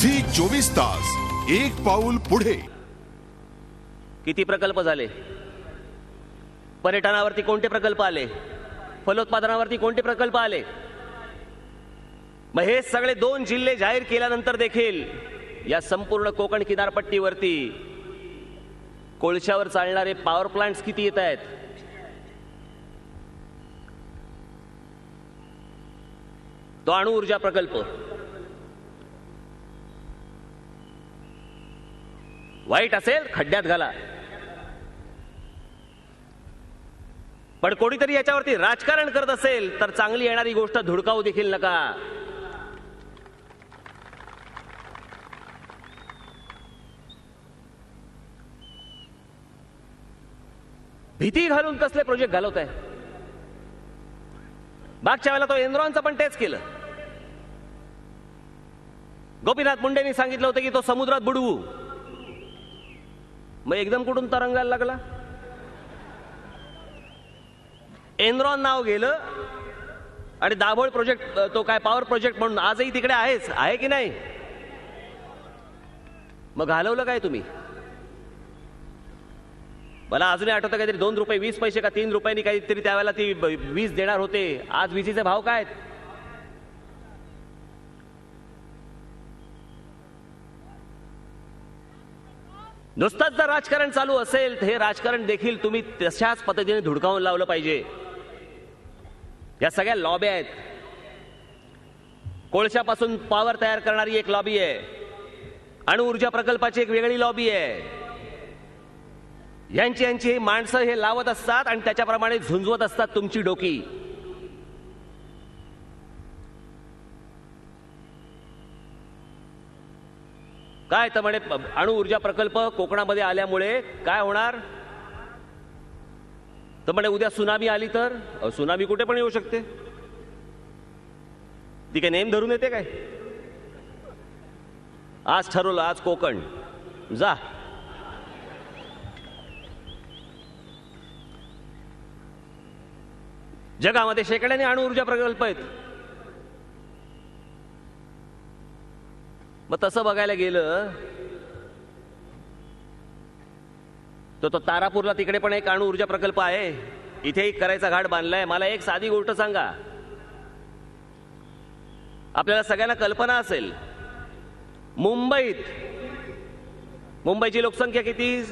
Zee 24 तास एक पाऊल पुढे. किती प्रकल्प झाले, पर्यटनावरती कोणते प्रकल्प आले, फलोत्पादनावरती कोणते प्रकल्प आले. मग हे सगळे 2 जिल्हे जाहीर केल्यानंतर देखील या संपूर्ण कोकण किनारपट्टीवरती कोळशावर चालणारे पॉवर प्लांट्स किती येत आहेत. तो अणु ऊर्जा प्रकल्प वाईट असेल खड्ड्यात घाला, पण कोणीतरी याच्यावरती राजकारण करत असेल तर चांगली येणारी गोष्ट धुडकावू देखील नका. भीती घालून कसले प्रोजेक्ट घालवत आहे. मागच्या वेळेला तो एनरॉनचं पण तेच केलं. गोपीनाथ मुंडेंनी सांगितलं होतं की तो समुद्रात बुडवू, मग एकदम कुठून तरंगायला लागला. एनरॉन नाव गेलं आणि दाभोळ प्रोजेक्ट, तो काय पॉवर प्रोजेक्ट म्हणून आजही तिकडे आहे की नाही. मग घालवलं काय तुम्ही. मला अजूनही आठवतं काहीतरी 2 रुपये 20 पैसे का 3 रुपयांनी काहीतरी त्यावेळेला ती वीज देणार होते. आज विजेचे भाव काय. नुसतंच जर राजकारण चालू असेल तर हे राजकारण देखील तुम्ही तशाच पद्धतीने धुडकावून लावलं पाहिजे. या सगळ्या लॉबी आहेत. कोळशापासून पॉवर तयार करणारी एक लॉबी आहे, अणु ऊर्जा प्रकल्पाची एक वेगळी लॉबी आहे. यांची हे माणसं हे लावत असतात आणि त्याच्याप्रमाणे झुंजवत असतात तुमची डोकी. काय तर म्हणे अणु ऊर्जा प्रकल्प कोकणामध्ये आल्यामुळे काय होणार. तर म्हणे उद्या सुनामी आली तर. सुनामी कुठे पण येऊ शकते, ती काय नेम धरून येते काय. आज ठरवलं, आज कोकण जा. जगामध्ये शेकड्याने अणु ऊर्जा प्रकल्प आहेत. मग तसं बघायला गेलं तर तो तारापूरला तिकडे पण एक अणु ऊर्जा प्रकल्प आहे. इथेही करायचा घाट बांधलाय. मला एक साधी गोष्ट सांगा, आपल्याला सगळ्यांना कल्पना असेल, मुंबईची लोकसंख्या किती,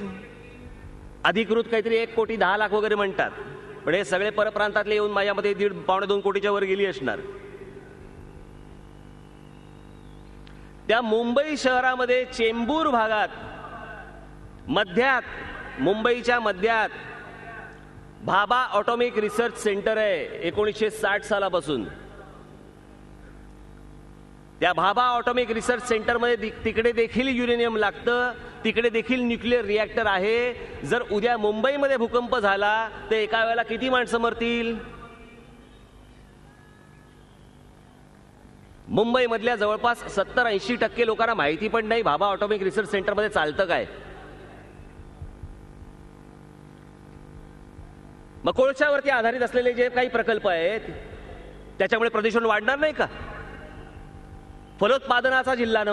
अधिकृत काहीतरी 1,10,00,000 वगैरे म्हणतात. पण हे सगळे परप्रांतातले येऊन माझ्यामध्ये 1.5-2 कोटीच्या वर गेली असणार. त्या मुंबई शहरामध्ये चेंबूर भागात मुंबईच्या मध्यात भाभा ऑटॉमिक रिसर्च सेंटर आहे 1960 सालापासून. त्या भाभा ऑटॉमिक रिसर्च सेंटरमध्ये तिकडे देखील युरेनियम लागतं, तिकडे देखील न्यूक्लिअर रिॲक्टर आहे. जर उद्या मुंबईमध्ये भूकंप झाला तर एका वेळेला किती माणसं मरतील. मुंबईमधल्या जवळपास 70-80% लोकांना माहिती पण नाही भाभा ऑटॉमिक रिसर्च सेंटरमध्ये चालतं काय. मग कोळशावरती आधारित असलेले जे काही प्रकल्प आहेत त्याच्यामुळे प्रदूषण वाढणार नाही का. फलोत्पादनाचा जिल्हा न.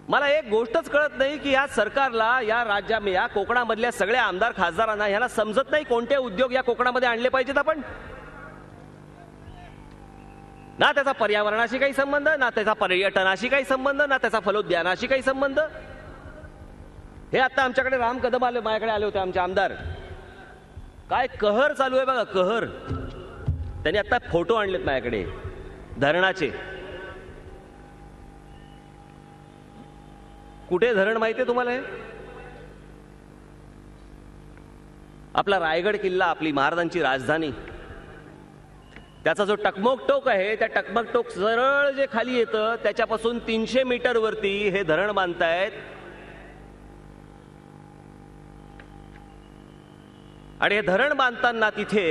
मला एक गोष्टच कळत नाही की या सरकारला, या कोकणामधल्या सगळ्या आमदार खासदारांना ह्याला समजत नाही कोणते उद्योग या कोकणामध्ये आणले पाहिजेत आपण. ना त्याचा पर्यावरणाशी काही संबंध, ना त्याचा पर्यटनाशी काही संबंध, ना त्याचा फलोद्यानाशी काही संबंध. हे आता आमच्याकडे राम कदम माझ्याकडे आले होते, आमचे आमदार. काय कहर चालू आहे बघा, कहर. त्यांनी आता फोटो आणलेत माझ्याकडे धरणाचे. कुठे धरण माहितीये तुम्हाला. हे आपला रायगड किल्ला, आपली महाराजांची राजधानी, त्याचा जो टकमक टोक आहे, त्या टकमक टोक सरळ जे खाली येतं त्याच्यापासून 300 मीटर वरती हे धरण बांधतायत. आणि हे धरण बांधताना तिथे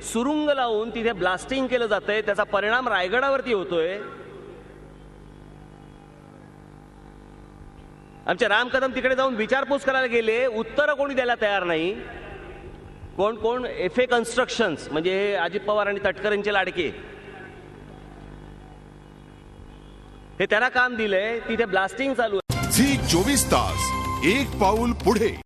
सुरुंग लावून तिथे ब्लास्टिंग केलं जातंय. त्याचा परिणाम रायगडावरती होतोय. आमचे राम कदम तिकडे जाऊन विचारपूस करायला गेले, उत्तर कोणी द्यायला तयार नाही. कोण एफए कन्स्ट्रक्शन्स, म्हणजे अजित पवार आणि तटकरेंचे लाडके, हे त्यांना काम दिलंय, तिथे ब्लास्टिंग चालू आहे. झी 24 तास एक पाऊल पुढे.